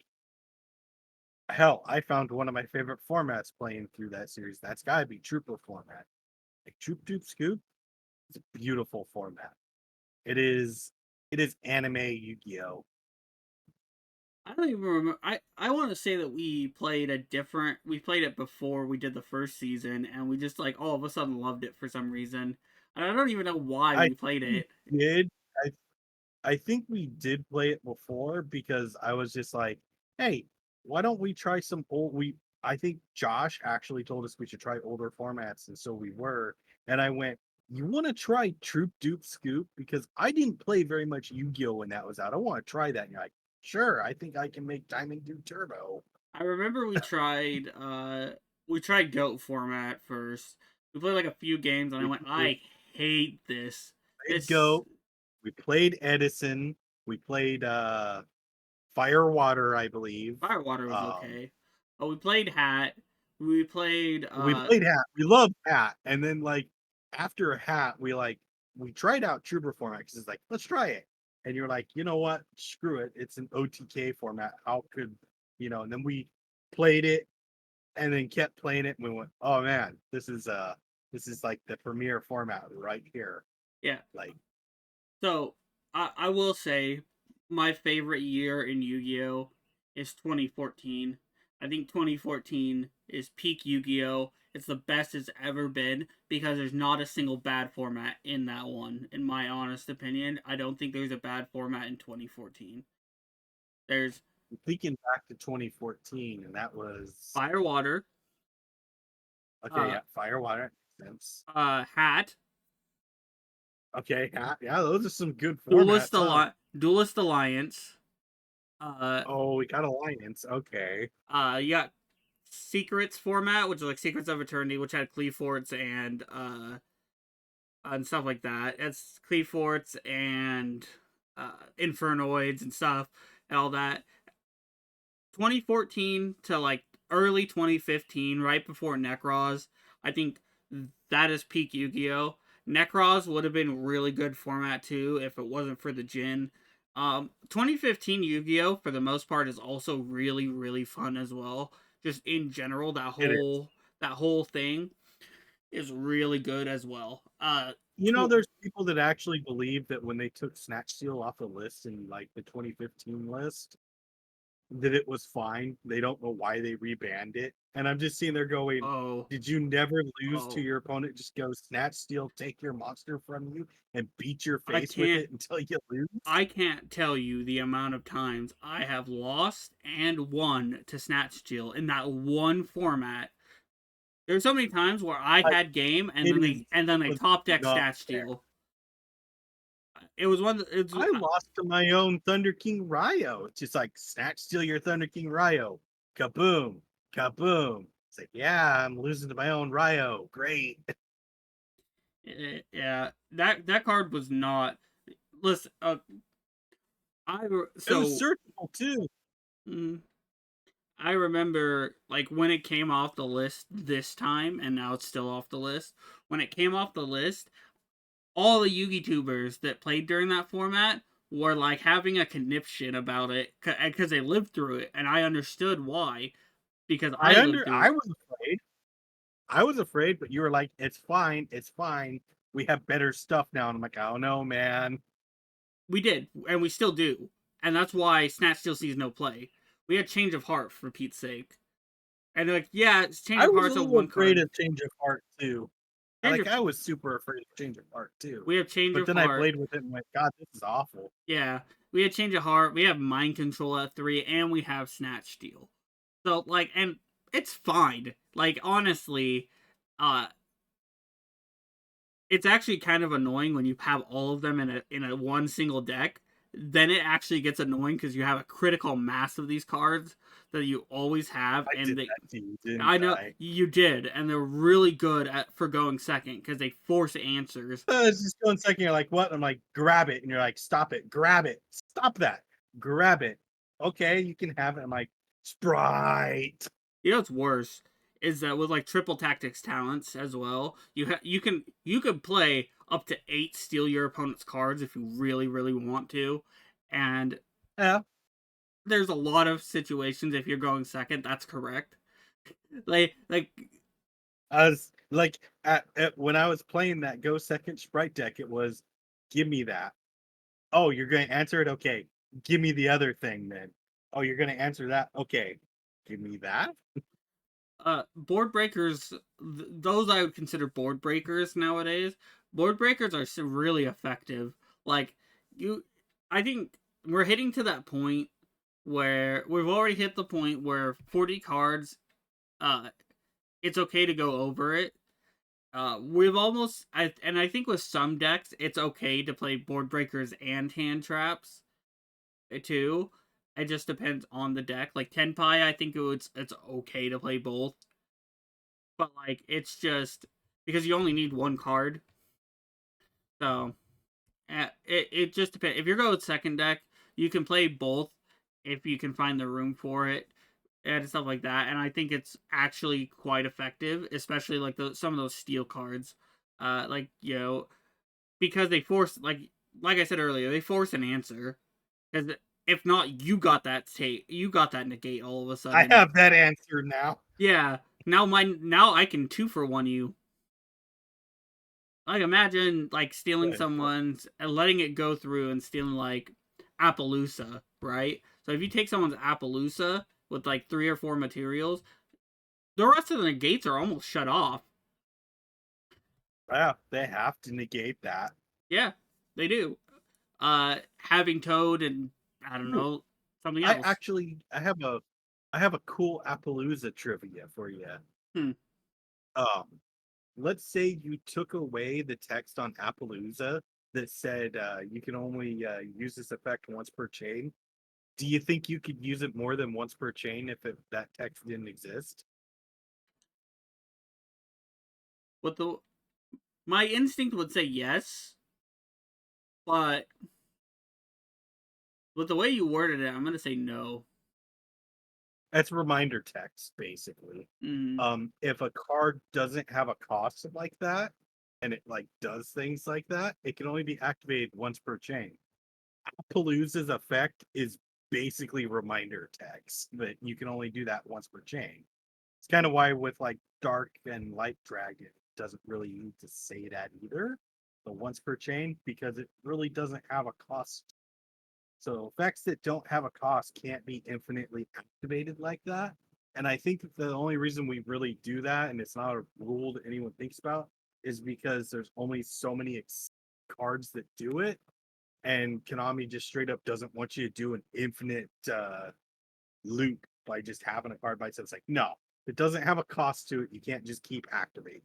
hell, I found one of my favorite formats playing through that series. That's gotta be Trooper format. Like Troop Troop Scoop. It's a beautiful format. It is anime Yu-Gi-Oh! I don't even remember. I want to say that we played it before we did the first season, and we just like all of a sudden loved it for some reason. And I don't even know why I we played think it. we did. I I think we did play it before because I was just like, hey, why don't we try some old we I think Josh actually told us we should try older formats, and so we were. And I went, you want to try Troop Dupe Scoop? Because I didn't play very much Yu-Gi-Oh! When that was out. I want to try that. And you're like, sure, I think I can make Diamond Dupe Turbo. I remember we tried goat format first. We played like a few games and I We went, played I hate this. This Go, we played Edison, we played Firewater, I believe. Firewater was Um okay. Oh, we played Hat. We played We played Hat. We love Hat. And then like after Hat, we tried out Trooper format because it's like, let's try it. And you're like, you know what? Screw it. It's an OTK format. How could and then we played it and then kept playing it and we went, oh man, this is like the premier format right here. yeah. Like So I will say my favorite year in Yu-Gi-Oh is 2014. I think 2014 is peak Yu-Gi-Oh. It's the best it's ever been because there's not a single bad format in that one. In my honest opinion, I don't think there's a bad format in 2014. There's thinking back to 2014, and that was Fire Water, okay, uh, yeah, Firewater sense. Hat, Okay, Hat, yeah, those are some good formats, huh? Duelist Alliance, uh, Oh, we got Alliance. Okay. you got Secrets format, which is like Secrets of Eternity, which had Cleaforts and stuff like that. It's Cleaforts and Infernoids and stuff and all that. 2014 to like early 2015, right before Necros, I think that is peak Yu-Gi-Oh. Necros would have been really good format too if it wasn't for the Jin. 2015 Yu-Gi-Oh for the most part is also really really fun as well. Just in general, It is. that whole thing is really good as well. There's people that actually believe that when they took Snatch Steal off the list in like the 2015 list, that it was fine. They don't know why they rebanned it. And I'm just seeing there going, oh did you never lose to oh your opponent? Just go Snatch Steal, take your monster from you, and beat your I face with can't it until you lose? I can't tell you the amount of times I have lost and won to Snatch Steal in that one format. There's so many times where I Like had game it is and then it they was top deck not Snatch fair. Steal. It was one. It's I lost to my own Thunder King Ryo. It's just like Snatch Steal your Thunder King Ryo. Kaboom. Kaboom. It's like, yeah, I'm losing to my own Ryo. Great. yeah. That card was not. Listen. It was So searchable too. mm, I remember like when it came off the list this time, and now it's still off the list. When it came off the list, all the Yugi tubers that played during that format were like having a conniption about it because they lived through it, and I understood why because I lived through I it. was afraid. I was afraid, but you were like, it's fine, it's fine. We have better stuff now. And I'm like, oh no, man. We did, and we still do, and that's why Snatch still sees no play. We had change of heart for Pete's sake. And like, yeah, it's change I of was a hearts on little one afraid card. of Change of Heart too. Change of I was super afraid of Change of Heart too. we have change But of then I heart. played with it and went, God, this is awful. Yeah, we have change of heart. We have mind control at 3, and we have snatch steal. So like, and it's fine. Like honestly, uh, it's actually kind of annoying when you have all of them in a one single deck. Then it actually gets annoying because you have a critical mass of these cards that you always have, I and did they. that to you, didn't I know I? you did, and they're really good at for going second because they force answers. It's just going second. You're like, what? I'm like, grab it. And you're like, stop it. Grab it. Stop that. Grab it. Okay, you can have it. I'm like, Sprite. You know what's worse is that with like triple tactics talents as well, you can play up to 8 steal your opponent's cards if you really want to, and Yeah. there's a lot of situations if you're going second that's correct. Like I was like, when I was playing that Go Second Sprite deck, it was, give me that. Oh, you're going to answer it? Okay. Give me the other thing then. Oh, you're going to answer that? Okay. Give me that. board breakers, those I would consider board breakers nowadays. Board breakers are really effective. Like you, I think we're hitting to that point where we've already hit the point where 40 cards, uh, it's okay to go over it. We've almost, and I think with some decks, it's okay to play board breakers and hand traps too. It just depends on the deck. Like Tenpai, I think it's okay to play both, but like it's just because you only need one card, so it just depends. If you're going with second deck, you can play both if you can find the room for it and stuff like that. And I think it's actually quite effective, especially like some of those steel cards, like because they force like I said earlier, they force an answer. Because if not, you got that negate all of a I sudden. have that answer now. Yeah. Now I can 2-for-1 you. Like imagine like stealing Good. someone's and letting it go through and stealing like Appaloosa, right? So if you take someone's Appaloosa with like 3 or 4 materials, the rest of the negates are almost shut off. Yeah, they have to negate that. Yeah, they do. Having Toad and I don't Ooh, know something else. I have a cool Appaloosa trivia for you. Hmm. Um, let's say you took away the text on Appaloosa that said you can only use this effect once per chain. Do you think you could use it more than once per chain if that text didn't exist? With the my instinct would say yes, but with the way you worded it, I'm gonna say no. That's reminder text, basically. Mm. If a card doesn't have a cost like that, and it like does things like that, it can only be activated once per chain. Palooza's effect is basically reminder text, but you can only do that once per chain. It's kind of why with like Dark and Light Dragon it doesn't really need to say that either. The once per chain because it really doesn't have a cost. So effects that don't have a cost can't be infinitely activated like that. And I think that the only reason we really do that, and it's not a rule that anyone thinks about, is because there's only so many cards that do it, and Konami just straight up doesn't want you to do an infinite loop by just having a card by itself. It's like, no, it doesn't have a cost to it. You can't just keep activating.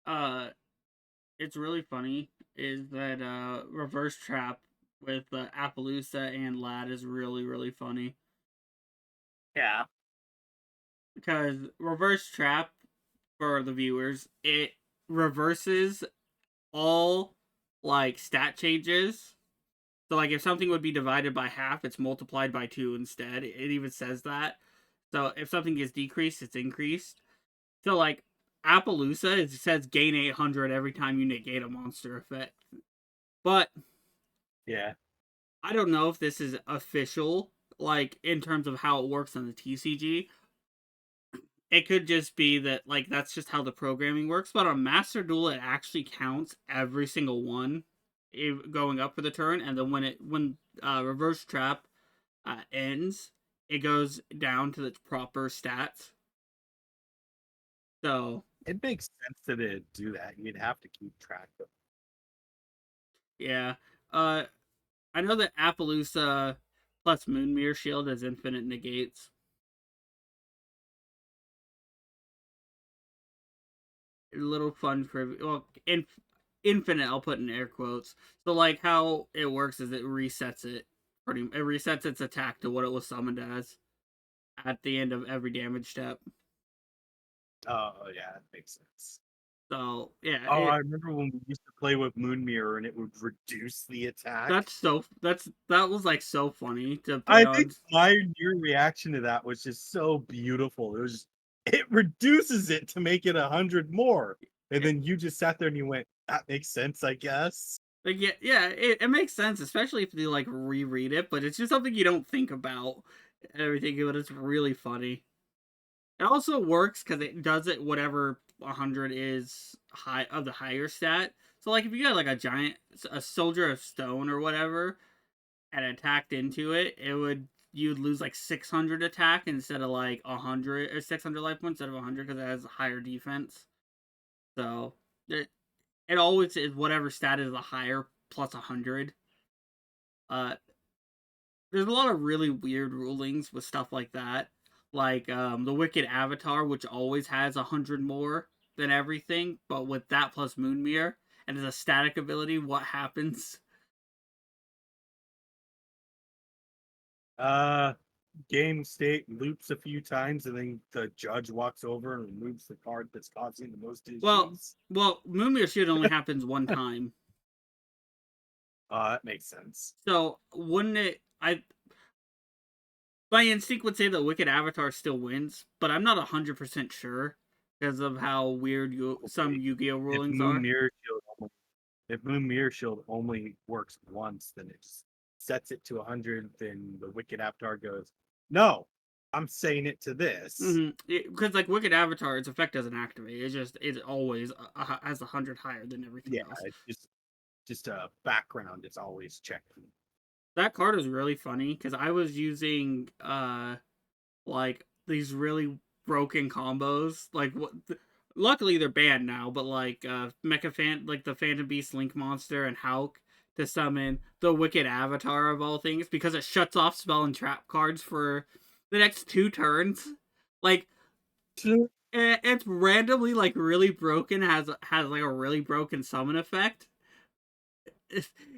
Uh, it's really funny is that reverse trap with Appaloosa and Lad is really funny Yeah. because reverse trap for the viewers it reverses all like stat changes. So like if something would be divided by half, it's multiplied by 2 instead. It even says that. So if something is decreased, it's increased. So like Appaloosa, it says gain 800 every time you negate a monster effect. But Yeah. I don't know if this is official, like in terms of how it works on the TCG. It could just be that like that's just how the programming works. But on Master Duel, it actually counts every single one going up for the turn, and then when Reverse Trap ends, it goes down to the proper stats. So It makes sense that it'd do that. You'd have to keep track of. yeah, uh, I know that Appaloosa plus Moonmere Shield has infinite negates. A little fun for infinite. I'll put in air quotes. So like how it works is it resets it. It resets its attack to what it was summoned as at the end of every damage step. Oh yeah, that makes sense. So yeah, Oh, I remember when we used to play with Moon Mirror and it would reduce the attack. that was like so funny to play I think on. your reaction to that was just so beautiful. It reduces it to make it 100 more. And then you just sat there and you went, that makes sense, I guess. Like yeah, it makes sense, especially if you like reread it. But it's just something you don't think about and everything. But it's really funny. It also works because it does it whatever 100 is high of the higher stat. So like if you got like a soldier of stone or whatever, and attacked into it, you'd lose like 600 attack instead of like 100 or 600 life points instead of 100 because it has higher defense. So it always is whatever stat is the higher plus 100. Uh, there's a lot of really weird rulings with stuff like that. Like the Wicked Avatar, which always has 100 more than everything, but with that plus Moonmere, and as a static ability, what happens? Uh Game state loops a few times and then the judge walks over and removes the card that's causing the most Well, issues. Moonmere Shield only happens one time. That makes sense. So wouldn't it? My instinct would say that Wicked Avatar still wins, but I'm not 100% sure because of how weird some Hopefully. Yu-Gi-Oh If rulings Moon are. Mirror Shield only, if Moon Mirror Shield only works once, then it just sets it to 100, then the Wicked Avatar goes, no, I'm saying it to this. Because like Wicked Avatar, its effect doesn't activate. It always has 100 higher than everything Yeah, else. it's just a background. It's always checking. That card is really funny because I was using like these really broken combos. Like what? Luckily they're banned now, but like like the Phantom Beast Link Monster and Hulk to summon the Wicked Avatar of all things because it shuts off spell and trap cards for the next 2 turns. Like it's randomly like really broken, has like a really broken summon effect,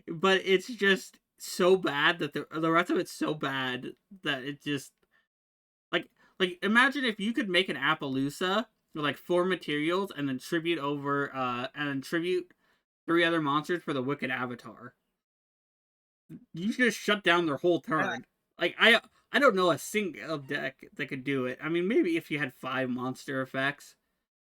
but it's just so bad that the rest of it's so bad that it just like imagine if you could make an Appaloosa with like 4 materials and then tribute 3 other monsters for the Wicked Avatar. You just shut down their whole Yeah, turn. Like I don't know a single deck that could do it. I mean, maybe if you had 5 monster effects,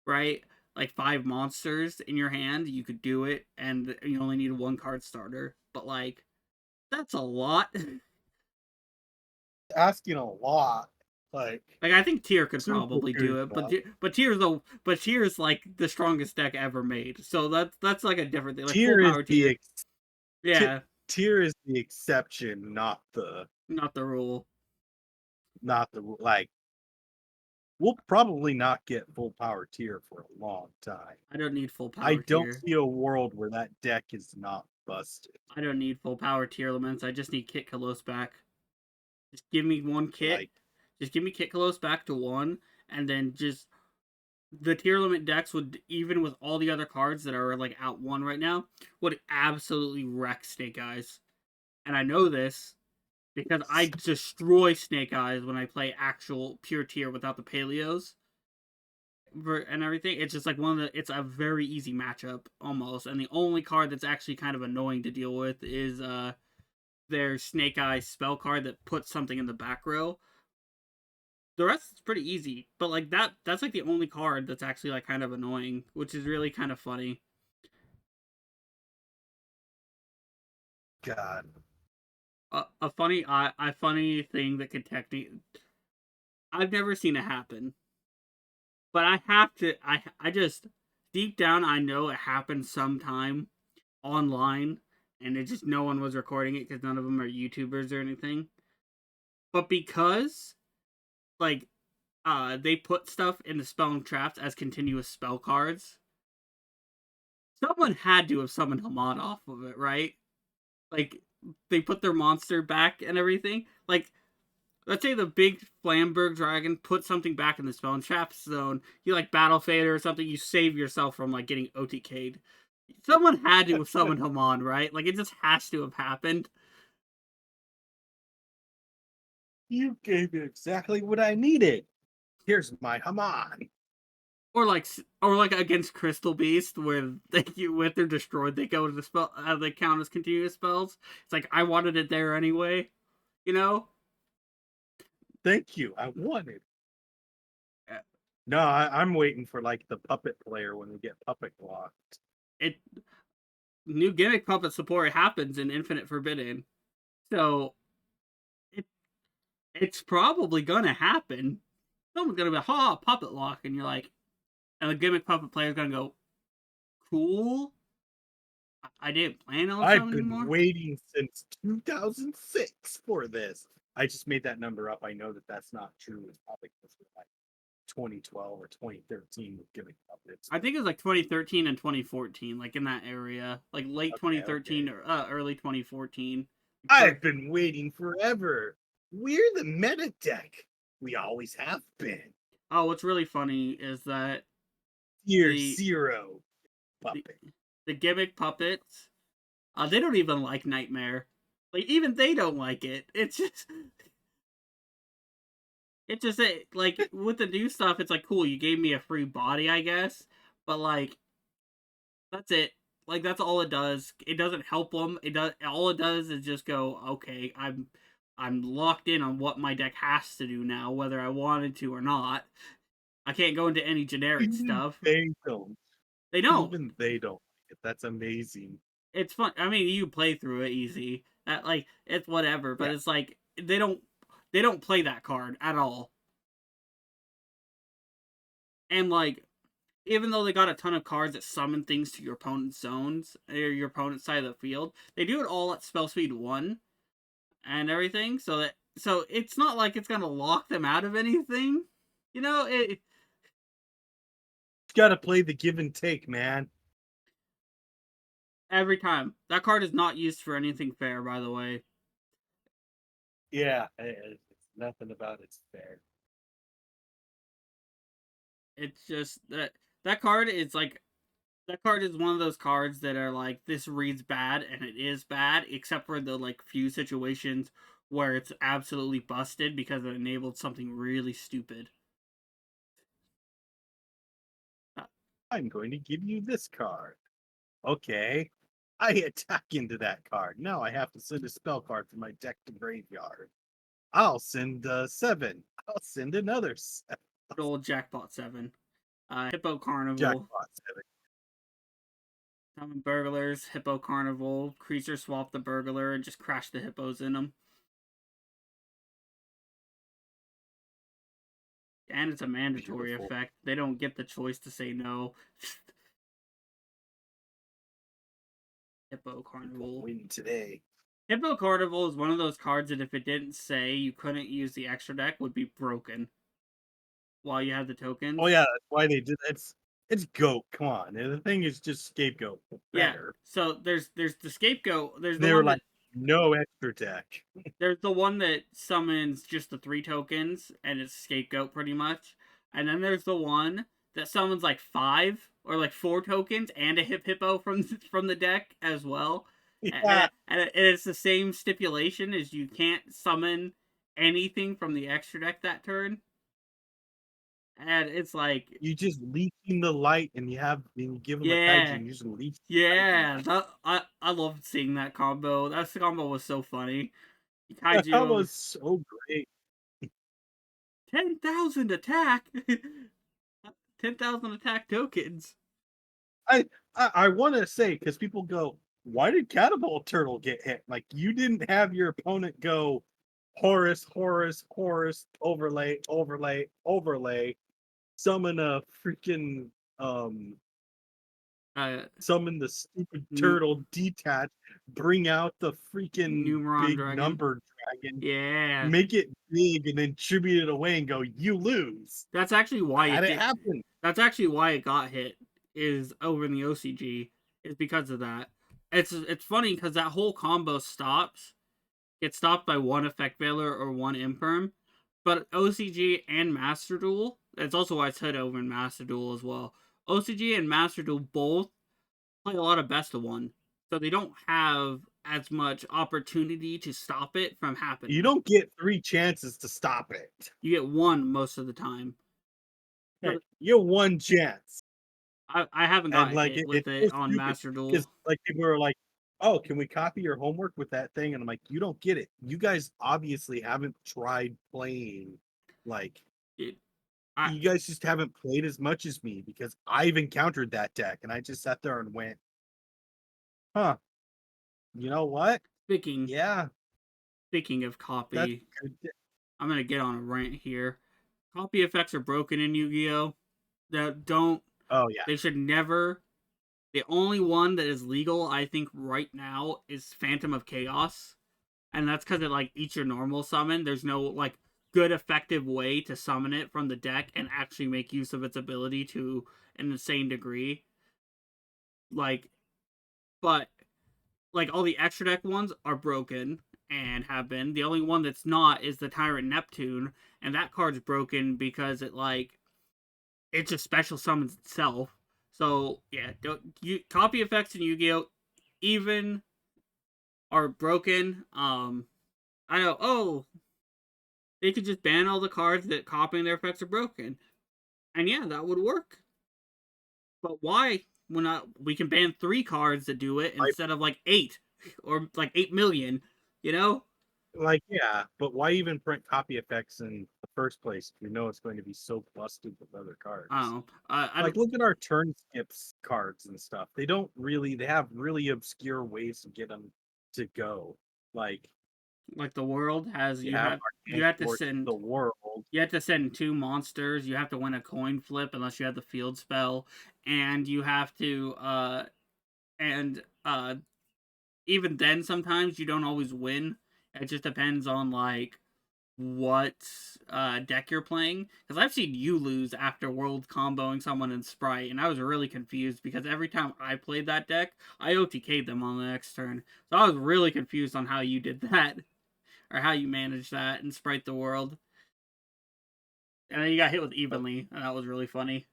right? Like 5 monsters in your hand, you could do it, and you only need 1 card starter. But like, that's a lot. asking a lot. Like, Like I think Tier could super probably good do it, stuff. but Tier's like the strongest deck ever made. So that's like a different thing. Like full Tier is power the Tier, yeah, tier is the exception, not the rule. not the like. We'll probably not get full power tier for a long time. I don't need full I power don't Tier. see a world where that deck is not busted. I don't need full power Tier elements. I just need Kit Kalos back. Just give me one kit. Like, Just give me Kit Kalos back to 1, and then just the tier limit decks would, even with all the other cards that are like out 1 right now, would absolutely wreck Snake Eyes. And I know this because I destroy Snake Eyes when I play actual pure tier without the paleos and everything. It's just like it's a very easy matchup almost. And the only card that's actually kind of annoying to deal with is their Snake Eyes spell card that puts something in the back row. The rest is pretty easy, but like that's like the only card that's actually like kind of annoying, which is really kind of funny. God. A funny thing that could technically, I've never seen it happen, but I have to I just deep down I know it happened sometime online, and it just no one was recording it because none of them are YouTubers or anything. But because like they put stuff in the spell and traps as continuous spell cards. Someone had to have summoned Hamon off of it, right? Like, they put their monster back and everything. Like, let's say the big Flamberg dragon put something back in the spell and trap zone. You like Battle Fader or something, you save yourself from like getting OTK'd. Someone had to have summoned Hamon, right? Like, it just has to have happened. You gave me exactly what I needed. Here's my Haman. Or like against Crystal Beast, where when they're destroyed, they go to the spell. They count as continuous spells. It's like I wanted it there anyway, you know. Thank you. I wanted. Uh, No, I'm waiting for like the puppet player when we get puppet locked. It new gimmick puppet support happens in Infinite Forbidden, so it it's probably gonna happen. Someone's gonna be puppet lock, and you're like, and the gimmick puppet player's gonna go, cool. I didn't plan on I've summoning been more. waiting since 2006 for this. I just made that number up. I know that that's not true. It's probably like 2012 or 2013 with gimmick puppets. I think it was like 2013 and 2014, like in that area, like late Okay, 2013 okay. or early 2014. I've been waiting forever. We're the meta deck. We always have been. Oh, what's really funny is that Year the zero the, puppet. the gimmick puppets, they don't even like Nightmare. Like even they don't like it. It's just like with the new stuff, it's like cool. You gave me a free body, I guess, but like that's it. Like that's all it does. It doesn't help them. It does all it does is just go, okay, I'm locked in on what my deck has to do now, whether I wanted to or not. I can't go into any generic Even stuff. they don't. They don't. Even they don't like it. That's amazing. It's fun. I mean, you play through it easy. That like it's whatever, but Yeah. it's like they don't play that card at all. And like even though they got a ton of cards that summon things to your opponent's zones or your opponent's side of the field, they do it all at spell speed 1 and everything. So it's not like it's gonna lock them out of anything. You know, Got to play the give and take, man. every time that card is not used for anything fair. By the way, Yeah, it's nothing about it's fair. it's just that card is like that card is one of those cards that are like this reads bad and it is bad, except for the like few situations where it's absolutely busted because it enabled something really stupid. Uh, I'm going to give you this card. Okay. I attack into that card. Now I have to send a spell card from my deck to graveyard. I'll send 7. I'll send another 7. Old Jackpot 7. Hippo Carnival. Jackpot 7. Summon burglars, Hippo Carnival. Creature swap the burglar and just crash the hippos in them. And it's a mandatory Beautiful. effect. They don't get the choice to say no. Hippo Carnival. Win today. Hippo Carnival is one of those cards that if it didn't say you couldn't use the extra deck would be broken while you have the tokens. Oh yeah, that's why they did. It's goat. Come on, the thing is just scapegoat. Yeah. Better. So there's the scapegoat. There's the They were one like, that no extra deck. there's the one that summons just the 3 tokens and it's scapegoat pretty much. And then there's the one that summons like 5 or like 4 tokens and a hippo from the deck as well. Yeah, And it's the same stipulation as you can't summon anything from the extra deck that turn. And it's like, you just leeching the light, and you give them a kaiju, yeah, and you just leech the light. yeah. I loved seeing that combo. That combo was so funny. That Kaiju was so great. 10,000 attack. 10,000 attack tokens. I want to say, because people go, why did Catapult Turtle get hit? Like, you didn't have your opponent go Horus, Horus, Horus, overlay, overlay, overlay, summon a freaking Uh, summon the stupid New turtle, detach, bring out the freaking Numeron big Dragon. number and Yeah. make it big and then tribute it away and go, "You lose." That's actually I why had it it did. happen. That's actually why it got hit. Is over in the OCG. Is because of that. It's funny because that whole combo stops. Gets stopped by one effect veiler or one imperm. But OCG and Master Duel. That's also why it's hit over in Master Duel as well. OCG and Master Duel both play a lot of best of one, so they don't have as much opportunity to stop it from You happening. don't get 3 chances to stop it. You get one most of the time. Hey, So you have 1 chance. I haven't And, got like, hit with it's it so on stupid Master because, Duel. like, people are like, "Oh, can we copy your homework with that thing?" And I'm like, "You don't get it. You guys obviously haven't tried playing, like, It, I you guys just haven't played as much as me because I've encountered that deck, and I just sat there and went, 'Huh, you know what? speaking Yeah, speaking of that's copy, a good deck.'" I'm gonna get on a rant here. Copy effects are broken in Yu-Gi-Oh. That don't. Oh, yeah. They should never. The only one that is legal, I think, right now is Phantom of Chaos, and that's because it like eats your normal summon. There's no like good effective way to summon it from the deck and actually make use of its ability to an insane degree. Like, but like all the extra deck ones are broken and have been. The only one that's not is the Tyrant Neptune, and that card's broken because it just special summons itself. So yeah, copy effects in Yu-Gi-Oh even are broken. I know. Oh, they could just ban all the cards that copying their effects are broken, and yeah, that would work. But why? When not, we can ban 3 cards that do it I instead of like 8 or like 8 million. You know? like, yeah, but why even print copy effects in the first place if you know it's going to be so busted with other I cards? don't know. I Like, don't look at our turn skips cards and stuff. They have really obscure ways to get them to go. Like, like the world has you have you Arcane have to Force the send World. you have to send 2 monsters. You have to win a coin flip unless you have the field spell, and you have to and even then sometimes you don't always win. It just depends on like what deck you're playing. Because I've seen you lose after world comboing someone in Sprite, and I was really confused because every time I played that deck, I OTK'd them on the next turn. So I was really confused on how you did that or how you managed that in Sprite the World. And then you got hit with evenly, and that was really funny.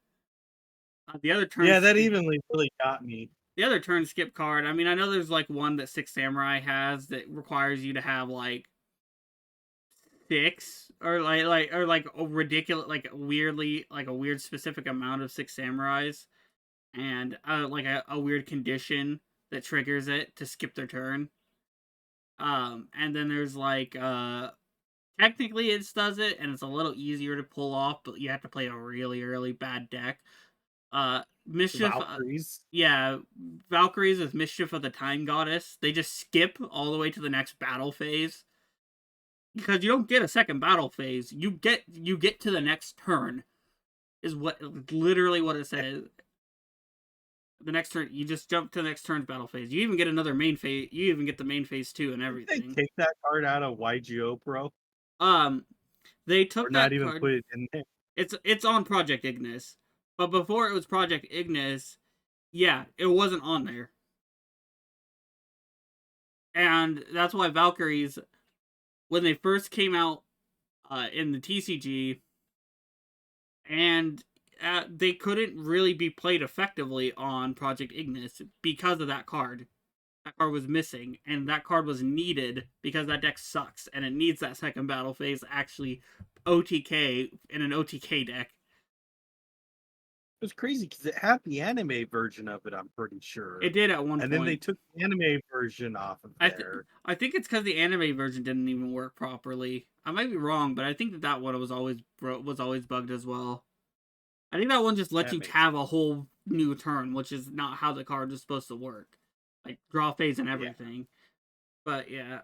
The other turn Yeah, that skip, evenly really got me. the other turn skip card. I mean, I know there's like one that Six Samurai has that requires you to have like 6 or like a ridiculous like weirdly like a weird specific amount of Six Samurais and like a weird condition that triggers it to skip their turn. And then there's like technically it does it and it's a little easier to pull off, but you have to play a really bad deck. Mischief, Valkyries. yeah, Valkyries with Mischief of the Time Goddess. They just skip all the way to the next battle phase because you don't get a second battle phase. You get to the next turn is what literally what it says. The next turn, you just jump to the next turn's battle phase. You even get another main phase. You even get the main phase 2 and Did they everything. take that card out of YGO Pro Um, they or took not that even card. put it in there? It's on Project Ignis, but before it was Project Ignis, yeah, it wasn't on there, and that's why Valkyries, when they first came out in the TCG, and they couldn't really be played effectively on Project Ignis because of that card. That card was missing, and that card was needed because that deck sucks, and it needs that second battle phase to actually OTK in an OTK deck. It was crazy because it had the anime version of it, I'm pretty It sure. did at one And then they point. took the anime version off of there. I think it's because the anime version didn't even work properly. I might be wrong, but I think that one was always bugged as well. I think that one just lets That you makes have a whole new turn, which is not how the card is supposed to work, like draw phase and yeah. everything. But yeah,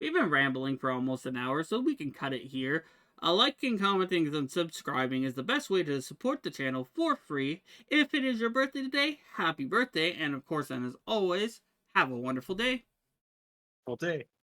we've been rambling for almost an hour, so we can cut it here. Liking, commenting, and subscribing is the best way to support the channel for free. If it is your birthday today, happy birthday, and of course, and as always, have a wonderful day. All day.